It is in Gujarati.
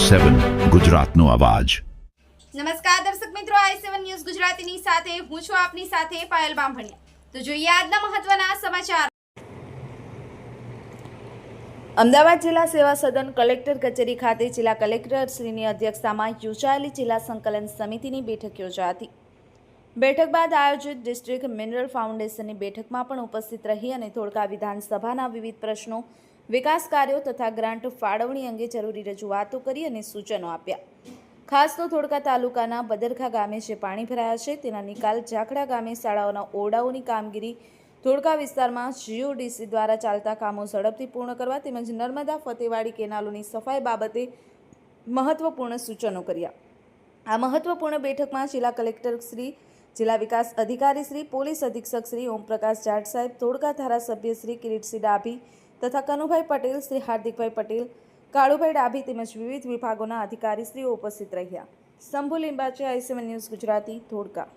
i7 ગુજરાતનો અવાજ। નમસ્કાર દર્શક મિત્રો, i7 ન્યૂઝ ગુજરાતીની સાથે હું છું આપની સાથે પાયલ બામભણિયા। તો જોઈએ આજના મહત્વના સમાચાર। અમદાવાદ જિલ્લા સેવા સદન કલેક્ટર કચેરી ખાતે જિલ્લા કલેક્ટર શ્રીની અધ્યક્ષતામાં યોજાયેલી જિલ્લા સંકલન સમિતિની બેઠક યોજાઈ હતી। બેઠક બાદ આયોજિત ડિસ્ટ્રિક્ટ મિનરલ ફાઉન્ડેશનની બેઠકમાં પણ ઉપસ્થિત રહી અને ધોળકા વિધાનસભાના વિવિધ પ્રશ્નો, વિકાસ કાર્યો તથા ગ્રાન્ટ ફાળવણી અંગે જરૂરી રજૂઆતો કરી અને સૂચનો આપ્યા। ખાસ તો ધોળકા તાલુકાના બદરખા ગામે જે પાણી ભરાયા છે તેના નિકાલ, ઝાખડા ગામે શાળાઓના ઓરડાઓની કામગીરી, ધોળકા વિસ્તારમાં જીઓડીસી દ્વારા ચાલતા કામો ઝડપથી પૂર્ણ કરવા તેમજ નર્મદા ફતેવાડી કેનાલોની સફાઈ બાબતે મહત્વપૂર્ણ સૂચનો કર્યા। આ મહત્વપૂર્ણ બેઠકમાં જિલ્લા કલેક્ટર શ્રી, જિલ્લા વિકાસ અધિકારી શ્રી, પોલીસ અધિક્ષક શ્રી ઓમપ્રકાશ જાટ સાહેબ, ધોળકા ધારાસભ્ય શ્રી કિરીટસિંહ ડાભી તથા કનુભાઈ પટેલ, શ્રી હાર્દિકભાઈ પટેલ, કાળુભાઈ ડાભી તેમજ વિવિધ વિભાગોના અધિકારીશ્રીઓ ઉપસ્થિત રહ્યા। Shambhu Limbache, i7 news Gujarati, Dholka.